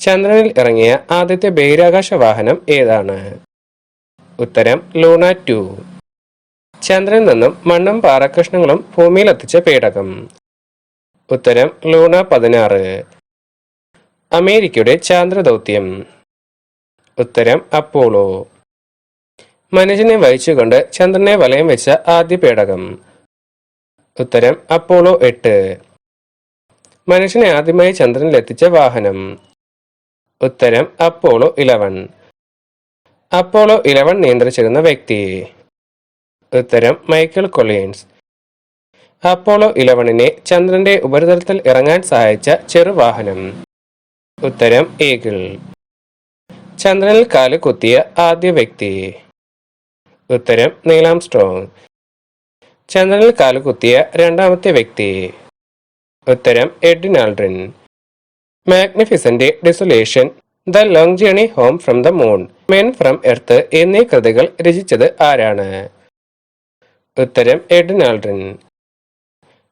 ചന്ദ്രനിൽ ഇറങ്ങിയ ആദ്യത്തെ ബഹിരാകാശ വാഹനം ഏതാണ്? ഉത്തരം ലൂണ 2. ചന്ദ്രനിൽ നിന്നും മണ്ണും പാറക്കഷ്ണങ്ങളും ഭൂമിയിലെത്തിച്ച പേടകം. ഉത്തരം ലൂണ 16. അമേരിക്കയുടെ ചാന്ദ്രദൗത്യം. ഉത്തരം അപ്പോളോ. മനുഷ്യനെ വഹിച്ചുകൊണ്ട് ചന്ദ്രനെ വലയം വെച്ച ആദ്യ പേടകം. ഉത്തരം അപ്പോളോ 8. മനുഷ്യനെ ആദ്യമായി ചന്ദ്രനിൽ എത്തിച്ച വാഹനം. ഉത്തരം അപ്പോളോ 11. അപ്പോളോ 11 നിയന്ത്രിച്ചിരുന്ന വ്യക്തി. ഉത്തരം മൈക്കൽ കൊളിൻസ്. അപ്പോളോ 11നെ ചന്ദ്രന്റെ ഉപരിതലത്തിൽ ഇറങ്ങാൻ സഹായിച്ച ചെറുവാഹനം. ഉത്തരം ഈഗിൾ. ചന്ദ്രനിൽ കാല് കുത്തിയ ആദ്യ വ്യക്തി. ഉത്തരം നീൽ ആംസ്ട്രോങ്. ചന്ദ്രനിൽ കാല് കുത്തിയ രണ്ടാമത്തെ വ്യക്തി. ഉത്തരം Edwin Aldrin. Magnificent desolation, the long journey home from the moon, men from earth എന്നീ കൃതികൾ രചിച്ചത് ആരാണ്? ഉത്തരം എഡ്വിൻ ആൽഡ്രിൻ.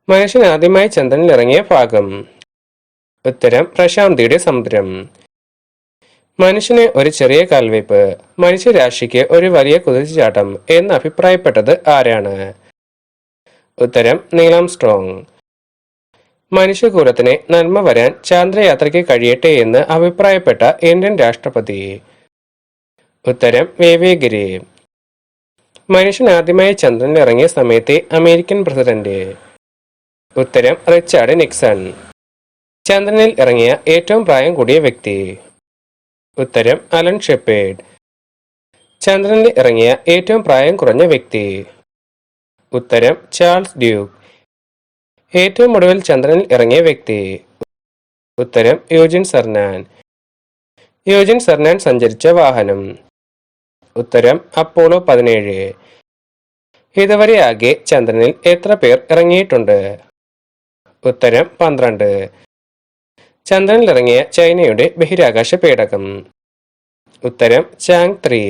മനുഷ്യൻ ആദ്യമായി ചന്ദ്രനിൽ ഇറങ്ങിയ ഭാഗം. ഉത്തരം പ്രശാന്തിയുടെ സമുദ്രം. മനുഷ്യന് ഒരു ചെറിയ കാൽവയ്പ്, മനുഷ്യരാശിക്ക് ഒരു വലിയ കുതിച്ചുചാട്ടം എന്ന് അഭിപ്രായപ്പെട്ടത് ആരാണ്? ഉത്തരം നീൽ ആംസ്ട്രോങ്. മനുഷ്യകുലത്തിന് നന്മ വരാൻ ചാന്ദ്രയാത്രയ്ക്ക് കഴിയട്ടെ എന്ന് അഭിപ്രായപ്പെട്ട ഇന്ത്യൻ രാഷ്ട്രപതി. ഉത്തരം വേവേഗിരി. മനുഷ്യൻ ആദ്യമായി ചന്ദ്രനിൽ ഇറങ്ങിയ സമയത്തെ അമേരിക്കൻ പ്രസിഡന്റ്. ഉത്തരം റിച്ചാർഡ് നിക്സൺ. ചന്ദ്രനിൽ ഇറങ്ങിയ ഏറ്റവും പ്രായം കൂടിയ വ്യക്തി. ഉത്തരം അലൻ ഷെപ്പേർഡ്. ചന്ദ്രനിൽ ഇറങ്ങിയ ഏറ്റവും പ്രായം കുറഞ്ഞ വ്യക്തി. ഉത്തരം ചാൾസ് ഡ്യൂക്ക്. ഏറ്റവും ഒടുവിൽ ചന്ദ്രനിൽ ഇറങ്ങിയ വ്യക്തി. ഉത്തരം യൂജിൻ സർനാൻ. യൂജിൻ സർനാൻ സഞ്ചരിച്ച വാഹനം. ഉത്തരം അപ്പോളോ 17. ഇതുവരെ ആകെ ചന്ദ്രനിൽ എത്ര പേർ ഇറങ്ങിയിട്ടുണ്ട്? ഉത്തരം 12. ചന്ദ്രനിൽ ഇറങ്ങിയ ചൈനയുടെ ബഹിരാകാശ പേടകം. ഉത്തരം ചാങ് 3.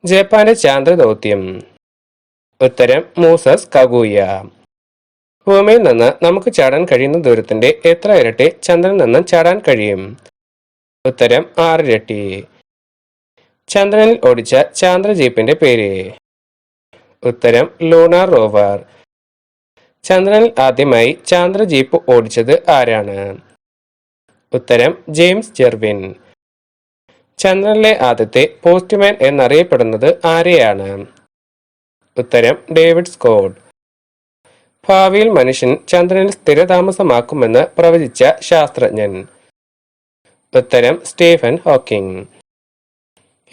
ജപ്പാന്റെ ചാന്ദ്രദൗത്യം. ഉത്തരം മൂസസ് കഗൂയ. ഭൂമിയിൽ നിന്ന് നമുക്ക് ചാടാൻ കഴിയുന്ന ദൂരത്തിന്റെ എത്ര ഇരട്ടി ചന്ദ്രനിൽ നിന്ന് ചാടാൻ കഴിയും? ഉത്തരം 6 ഇരട്ടി. ചന്ദ്രനിൽ ഓടിച്ച ചാന്ദ്ര ജീപ്പിന്റെ പേര്. ഉത്തരം ലൂണാർ റോവർ. ചന്ദ്രനിൽ ആദ്യമായി ചാന്ദ്ര ജീപ്പ് ഓടിച്ചത് ആരാണ്? ഉത്തരം ജെയിംസ് ജെർവിൻ. ചന്ദ്രനിലെ ആദ്യത്തെ പോസ്റ്റ്മാൻ എന്നറിയപ്പെടുന്നത് ആരെയാണ്? ഉത്തരം ഡേവിഡ് സ്കോട്ട്. ഭാവിയിൽ മനുഷ്യൻ ചന്ദ്രനിൽ സ്ഥിരതാമസമാക്കുമെന്ന് പ്രവചിച്ച ശാസ്ത്രജ്ഞൻ. ഉത്തരം Stephen Hawking.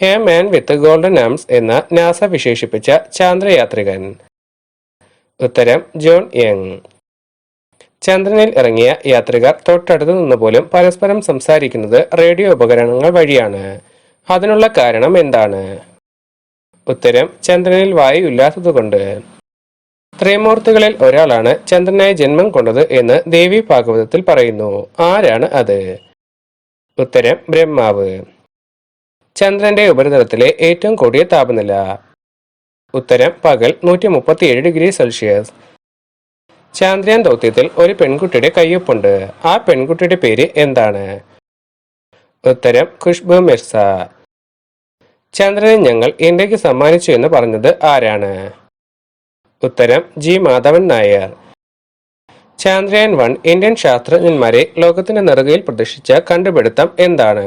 A man with golden arms എന്ന നാസ വിശേഷിപ്പിച്ച ചാന്ദ്രയാത്രികൻ. ഉത്തരം ജോൺ യങ്. ചന്ദ്രനിൽ ഇറങ്ങിയ യാത്രികർ തൊട്ടടുത്ത് നിന്നുപോലും പരസ്പരം സംസാരിക്കുന്നത് റേഡിയോ ഉപകരണങ്ങൾ വഴിയാണ്. അതിനുള്ള കാരണം എന്താണ്? ഉത്തരം ചന്ദ്രനിൽ വായു ഇല്ലാത്തതുകൊണ്ട്. ത്രിമൂർത്തികളിൽ ഒരാളാണ് ചന്ദ്രനായി ജന്മം കൊണ്ടത് എന്ന് ദേവി ഭാഗവതത്തിൽ പറയുന്നു. ആരാണ് അത്? ഉത്തരം ബ്രഹ്മാവ്. ചന്ദ്രന്റെ ഉപരിതലത്തിലെ ഏറ്റവും കൂടിയ താപനില. ഉത്തരം പകൽ 137 ഡിഗ്രി സെൽഷ്യസ്. ചാന്ദ്രയാൻ ദൗത്യത്തിൽ ഒരു പെൺകുട്ടിയുടെ കയ്യൊപ്പുണ്ട്. ആ പെൺകുട്ടിയുടെ പേര് എന്താണ്? ഉത്തരം ഖുഷ്ബു മിർസ. ചന്ദ്രനെ ഞങ്ങൾ ഇന്ത്യക്ക് സമ്മാനിച്ചു എന്ന് പറഞ്ഞത് ആരാണ്? ഉത്തരം ജി മാധവൻ നായർ. ചാന്ദ്രയാൻ 1 ഇന്ത്യൻ ശാസ്ത്രജ്ഞന്മാരെ ലോകത്തിന്റെ നെറുകയിൽ പ്രദർശിച്ച കണ്ടുപിടുത്തം എന്താണ്?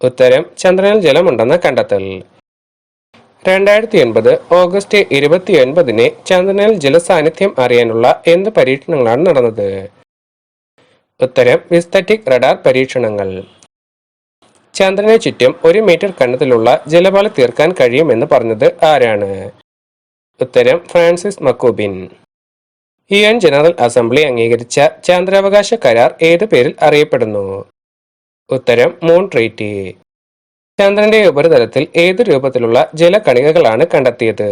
ഉത്തരം ചന്ദ്രനിൽ ജലമുണ്ടെന്ന കണ്ടെത്തൽ. 2009 ഓഗസ്റ്റ് 29 ചന്ദ്രനിൽ ജലസാന്നിധ്യം അറിയാനുള്ള എന്ത് പരീക്ഷണങ്ങളാണ് നടന്നത്? ഉത്തരം വിസ്തറ്റിക് റഡാർ പരീക്ഷണങ്ങൾ. ചന്ദ്രനെ ചുറ്റും 1 മീറ്റർ കനത്തിലുള്ള ജലപാളി തീർക്കാൻ കഴിയുമെന്ന് പറഞ്ഞത് ആരാണ്? ഉത്തരം ഫ്രാൻസിസ് മക്കൂബിൻ. UN ജനറൽ അസംബ്ലി അംഗീകരിച്ച ചന്ദ്രാവകാശ കരാർ ഏതു പേരിൽ അറിയപ്പെടുന്നു? ഉത്തരം മൂൺ ട്രീറ്റി. ചന്ദ്രന്റെ ഉപരിതലത്തിൽ ഏതു രൂപത്തിലുള്ള ജലകണികകളാണ് കണ്ടെത്തിയത്?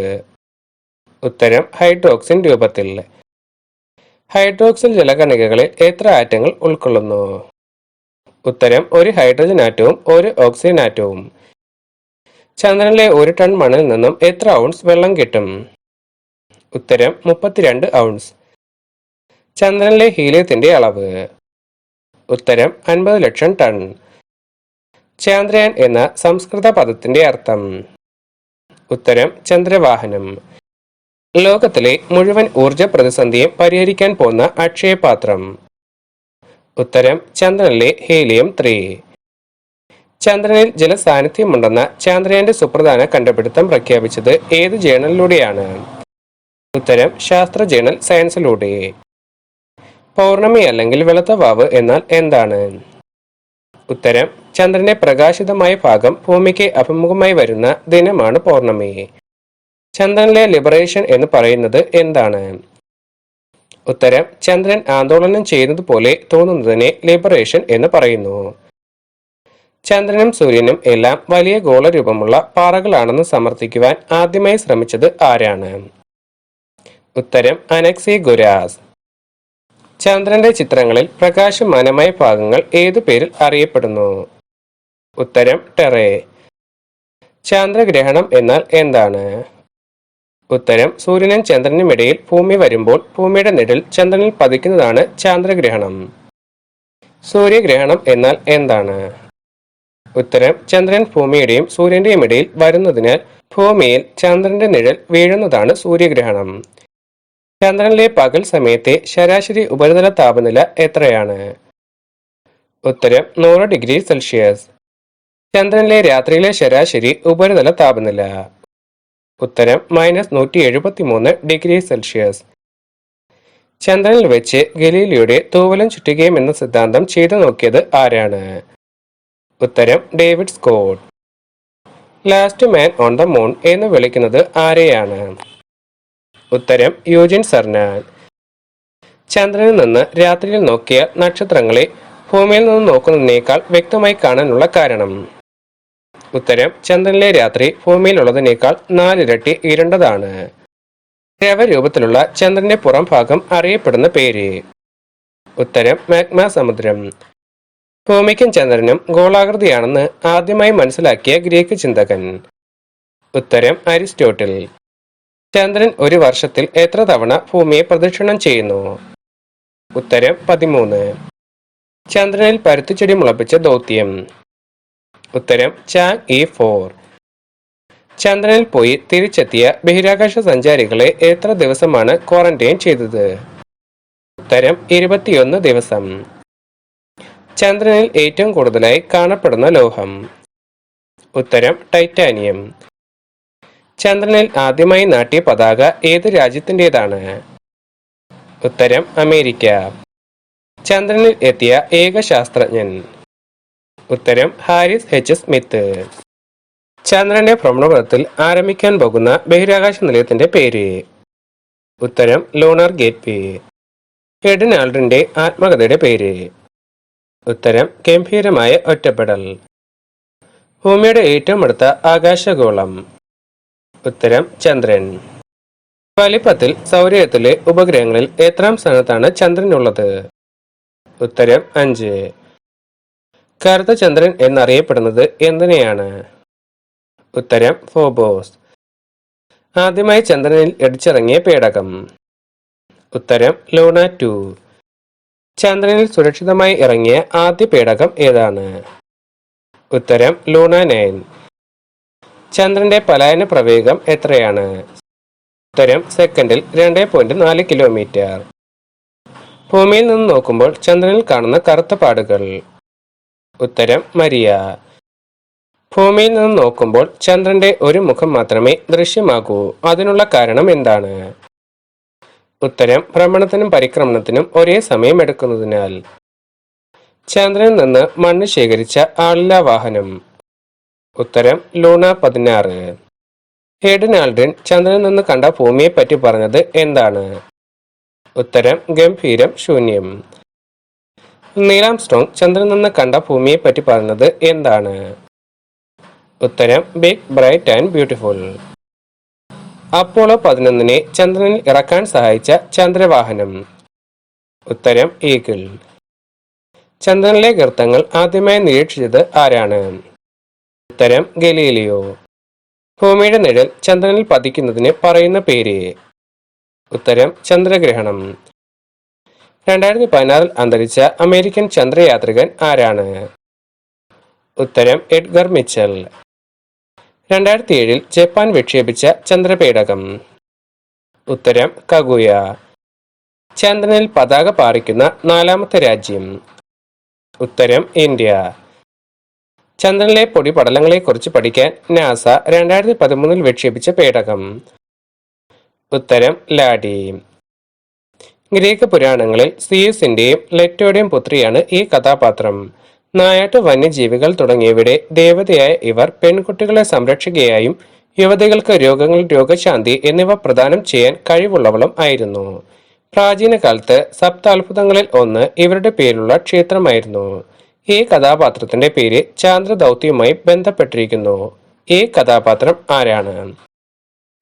ഉത്തരം ഹൈഡ്രോക്സിൻ രൂപത്തിൽ. ഹൈഡ്രോക്സിൽ ജലകണികകളിൽ എത്ര ആറ്റങ്ങൾ ഉൾക്കൊള്ളുന്നു? ഉത്തരം 1 ഹൈഡ്രജൻ ആറ്റവും 1 ഓക്സിജൻ ആറ്റവും. ചന്ദ്രനിലെ 1 ടൺ മണ്ണിൽ നിന്നും എത്ര ഔൺസ് വെള്ളം കിട്ടും? ഉത്തരം 32 ഔൺസ്. ചന്ദ്രനിലെ ഹീലിയത്തിന്റെ അളവ്. ഉത്തരം 50 ലക്ഷം ടൺ. ചാന്ദ്രയാൻ എന്ന സംസ്കൃത പദത്തിന്റെ അർത്ഥം? ഉത്തരം ചന്ദ്രവാഹനം. ലോകത്തിലെ മുഴുവൻ ഊർജ പ്രതിസന്ധിയും പരിഹരിക്കാൻ പോകുന്ന അക്ഷയപാത്രം? ഉത്തരം ചന്ദ്രനിലെ ഹീലിയം 3. ചന്ദ്രനിൽ ജലസാന്നിധ്യമുണ്ടെന്ന ചാന്ദ്രയാന്റെ സുപ്രധാന കണ്ടുപിടുത്തം പ്രഖ്യാപിച്ചത് ഏത് ജേണലിലൂടെയാണ്? ഉത്തരം ശാസ്ത്ര ജേണൽ സയൻസിലൂടെ. പൗർണമി അല്ലെങ്കിൽ വെളുത്ത വാവ് എന്നാൽ എന്താണ്? ഉത്തരം ചന്ദ്രന്റെ പ്രകാശിതമായ ഭാഗം ഭൂമിക്ക് അഭിമുഖമായി വരുന്ന ദിനമാണ് പൗർണമി. ചന്ദ്രനിലെ ലിബറേഷൻ എന്ന് പറയുന്നത് എന്താണ്? ഉത്തരം ചന്ദ്രൻ ആന്തോളനം ചെയ്യുന്നത് പോലെ തോന്നുന്നതിനെ ലിബറേഷൻ എന്ന് പറയുന്നു. ചന്ദ്രനും സൂര്യനും എല്ലാം വലിയ ഗോളരൂപമുള്ള പാറകളാണെന്ന് സമർത്ഥിക്കുവാൻ ആദ്യമായി ശ്രമിച്ചത് ആരാണ്? ഉത്തരം അനക്സിഗോരാസ്. ചന്ദ്രന്റെ ചിത്രങ്ങളിൽ പ്രകാശമാനമായ ഭാഗങ്ങൾ ഏതു പേരിൽ അറിയപ്പെടുന്നു? ഉത്തരം ടെറേ. ചന്ദ്രഗ്രഹണം എന്നാൽ എന്താണ്? ഉത്തരം സൂര്യനും ചന്ദ്രനും ഇടയിൽ ഭൂമി വരുമ്പോൾ ഭൂമിയുടെ നിഴൽ ചന്ദ്രനിൽ പതിക്കുന്നതാണ് ചന്ദ്രഗ്രഹണം. സൂര്യഗ്രഹണം എന്നാൽ എന്താണ്? ഉത്തരം ചന്ദ്രൻ ഭൂമിയുടെയും സൂര്യന്റെയും ഇടയിൽ വരുന്നതിനാൽ ഭൂമിയിൽ ചന്ദ്രന്റെ നിഴൽ വീഴുന്നതാണ് സൂര്യഗ്രഹണം. ചന്ദ്രനിലെ പകൽ സമയത്തെ ശരാശരി ഉപരിതല താപനില എത്രയാണ്? ഉത്തരം 100 ഡിഗ്രി സെൽഷ്യസ്. ചന്ദ്രനിലെ രാത്രിയിലെ ശരാശരി ഉപരിതല താപനില? ഉത്തരം -173 ഡിഗ്രി സെൽഷ്യസ്. ചന്ദ്രനിൽ വെച്ച് ഗലീലിയോയുടെ തൂവലും ചുറ്റികയും എന്ന സിദ്ധാന്തം ചെയ്തു നോക്കിയത് ആരാണ്? ഉത്തരം David Scott. Last man on the moon എന്ന് വിളിക്കുന്നത് ആരെയാണ്? ഉത്തരം യൂജിൻ സർനാൻ. ചന്ദ്രനിൽ നിന്ന് രാത്രിയിൽ നോക്കിയ നക്ഷത്രങ്ങളെ ഭൂമിയിൽ നിന്ന് നോക്കുന്നതിനേക്കാൾ വ്യക്തമായി കാണാനുള്ള കാരണം? ഉത്തരം ചന്ദ്രനിലെ രാത്രി ഭൂമിയിലുള്ളതിനേക്കാൾ 4 ഇരട്ടി ഇരുണ്ടതാണ്. ദ്രവരൂപത്തിലുള്ള ചന്ദ്രന്റെ പുറം ഭാഗം അറിയപ്പെടുന്ന പേര്? ഉത്തരം മാഗ്മ സമുദ്രം. ഭൂമിക്കും ചന്ദ്രനും ഗോളാകൃതിയാണെന്ന് ആദ്യമായി മനസ്സിലാക്കിയ ഗ്രീക്ക് ചിന്തകൻ? ഉത്തരം അരിസ്റ്റോട്ടിൽ. ചന്ദ്രൻ ഒരു വർഷത്തിൽ എത്ര തവണ ഭൂമിയെ പ്രദക്ഷിണം ചെയ്യുന്നു? ഉത്തരം 13. ചന്ദ്രനിൽ പരുത്തിച്ചെടി മുളപ്പിച്ച ദൗത്യം? ഉത്തരം ചാങ് ഇ 4. ചന്ദ്രനിൽ പോയി തിരിച്ചെത്തിയ ബഹിരാകാശ സഞ്ചാരികളെ എത്ര ദിവസമാണ് ക്വാറന്റൈൻ ചെയ്തത്? ഉത്തരം 21 ദിവസം. ചന്ദ്രനിൽ ഏറ്റവും കൂടുതലായി കാണപ്പെടുന്ന ലോഹം? ഉത്തരം ടൈറ്റാനിയം. ചന്ദ്രനിൽ ആദ്യമായി നാട്ടിയ പതാക ഏത് രാജ്യത്തിൻ്റെതാണ്? ഉത്തരം അമേരിക്ക. ചന്ദ്രനിൽ എത്തിയ ഏക ശാസ്ത്രജ്ഞൻ? ഉത്തരം ഹാരിസ് എച്ച് സ്മിത്ത്. ചന്ദ്രന്റെ ഭ്രമണപഥത്തിൽ ആരംഭിക്കാൻ പോകുന്ന ബഹിരാകാശ നിലയത്തിന്റെ പേര്? ഉത്തരം ലൂണാർ ഗേറ്റ്വേ. എഡ്വിൻ ആൽഡ്രിന്റെ ആത്മകഥയുടെ പേര്? ഉത്തരം ഗംഭീരമായ ഒറ്റപ്പെടൽ. ഭൂമിയുടെ ഏറ്റവും അടുത്ത ആകാശഗോളം? ഉത്തരം ചന്ദ്രൻ. വലിപ്പത്തിൽ സൗരയൂഥത്തിലെ ഉപഗ്രഹങ്ങളിൽ എത്രാം സ്ഥാനത്താണ് ചന്ദ്രനുള്ളത്? ഉത്തരം 5. കറുത്ത ചന്ദ്രൻ എന്നറിയപ്പെടുന്നത് എന്തിനെയാണ്? ഉത്തരം ഫോബോസ്. ആദ്യമായി ചന്ദ്രനിൽ ഇടിച്ചിറങ്ങിയ പേടകം? ഉത്തരം ലൂണ 2. ചന്ദ്രനിൽ സുരക്ഷിതമായി ഇറങ്ങിയ ആദ്യ പേടകം ഏതാണ്? ഉത്തരം ലൂണ 9. ചന്ദ്രന്റെ പലായന പ്രവേഗം എത്രയാണ്? ഉത്തരം സെക്കൻഡിൽ 2.4 കിലോമീറ്റർ. ഭൂമിയിൽ നിന്ന് നോക്കുമ്പോൾ ചന്ദ്രനിൽ കാണുന്ന കറുത്ത പാടുകൾ? ഉത്തരം മരിയ. ഭൂമിയിൽ നിന്ന് നോക്കുമ്പോൾ ചന്ദ്രന്റെ ഒരു മുഖം മാത്രമേ ദൃശ്യമാകൂ, അതിനുള്ള കാരണം എന്താണ്? ഉത്തരം ഭ്രമണത്തിനും പരിക്രമണത്തിനും ഒരേ സമയം എടുക്കുന്നതിനാൽ. ചന്ദ്രനിൽ നിന്ന് മണ്ണ് ശേഖരിച്ച ആളില്ലാ വാഹനം? ഉത്തരം ലൂണ 16. എഡ്വിൻ ആൽഡ്രിൻ ചന്ദ്രനിൽ നിന്ന് കണ്ട ഭൂമിയെ പറ്റി പറഞ്ഞത് എന്താണ്? ഉത്തരം ഗംഭീരം ശൂന്യം. നീൽ ആംസ്ട്രോങ് ചന്ദ്രനിൽ നിന്ന് കണ്ട ഭൂമിയെ പറ്റി പറഞ്ഞത് എന്താണ്? ഉത്തരം big bright and beautiful. Apollo 11 ചന്ദ്രനിൽ ഇറക്കാൻ സഹായിച്ച ചന്ദ്രവാഹനം? ഉത്തരം ഈഗിൾ. ചന്ദ്രനിലെ ഗർത്തങ്ങൾ ആദ്യമായി നിരീക്ഷിച്ചത് ആരാണ്? ഉത്തരം ഗലീലിയോ. ഭൂമിയുടെ നിഴൽ ചന്ദ്രനിൽ പതിക്കുന്നതിന് പറയുന്ന പേര്? ഉത്തരം ചന്ദ്രഗ്രഹണം. 2016 അന്തരിച്ച അമേരിക്കൻ ചന്ദ്രയാത്രികൻ ആരാണ്? ഉത്തരം എഡ്ഗർ മിച്ചൽ. 2007 ജപ്പാൻ വിക്ഷേപിച്ച ചന്ദ്രപേടകം? ഉത്തരം കഗുയ. ചന്ദ്രനിൽ പതാക പാറിക്കുന്ന 4ാമത്തെ രാജ്യം? ഉത്തരം ഇന്ത്യ. ചന്ദ്രനിലെ പൊടിപടലങ്ങളെക്കുറിച്ച് പഠിക്കാൻ നാസ 2013 വിക്ഷേപിച്ച പേടകം? ഉത്തരം ലാഡി. ഗ്രീക്ക് പുരാണങ്ങളിൽ സിയൂസിന്റെയും ലെറ്റോയുടെയും പുത്രിയാണ് ഈ കഥാപാത്രം. നായാട്ട്, വന്യജീവികൾ തുടങ്ങിയവയുടെ ദേവതയായ ഇവർ പെൺകുട്ടികളെ സംരക്ഷിക്കുകയായും യുവതികൾക്ക് രോഗങ്ങൾ, രോഗശാന്തി എന്നിവ പ്രദാനം ചെയ്യാൻ കഴിവുള്ളവളും ആയിരുന്നു. പ്രാചീന കാലത്ത് സപ്താത്ഭുതങ്ങളിൽ ഒന്ന് ഇവരുടെ പേരിലുള്ള ക്ഷേത്രമായിരുന്നു. ഈ കഥാപാത്രത്തിന്റെ പേര് ചാന്ദ്രദൗത്യവുമായി ബന്ധപ്പെട്ടിരിക്കുന്നു. ഈ കഥാപാത്രം ആരാണ്?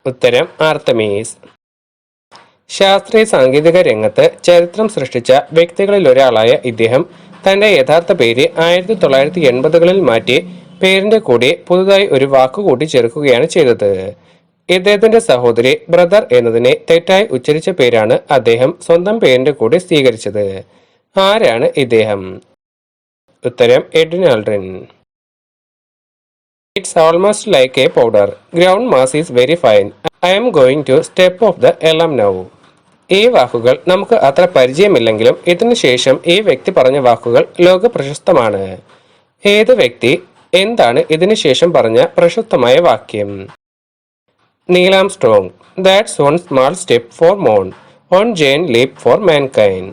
ഉത്തരം ആർത്തമീസ്. ശാസ്ത്രീയ സാങ്കേതിക രംഗത്ത് ചരിത്രം സൃഷ്ടിച്ച വ്യക്തികളിൽ ഒരാളായ ഇദ്ദേഹം തന്റെ യഥാർത്ഥ പേര് 1980കളിൽ മാറ്റി പേരിന്റെ കൂടെ പുതുതായി ഒരു വാക്കുകൂടി ചേർക്കുകയാണ് ചെയ്തത്. ഇദ്ദേഹത്തിന്റെ സഹോദരി ബ്രദർ എന്നതിനെ തെറ്റായി ഉച്ചരിച്ച പേരാണ് അദ്ദേഹം സ്വന്തം പേരിന്റെ കൂടെ സ്വീകരിച്ചത്. ആരാണ് ഇദ്ദേഹം? ഉത്തരം Edwin Aldrin. It's almost like a powder. Ground mass is very fine. I am going to step off the alarm now. ഈ വാക്കുകൾ നമുക്ക് അത്ര പരിചയമില്ലെങ്കിലും ഇതിനു ശേഷം ഈ വ്യക്തി പറഞ്ഞ വാക്കുകൾ ലോക പ്രശസ്തമാണ്. ഏത് വ്യക്തി, എന്താണ് ഇതിനു ശേഷം പറഞ്ഞ പ്രശസ്തമായ വാക്യം? Neil Armstrong. That's one small step for man, one giant leap for mankind.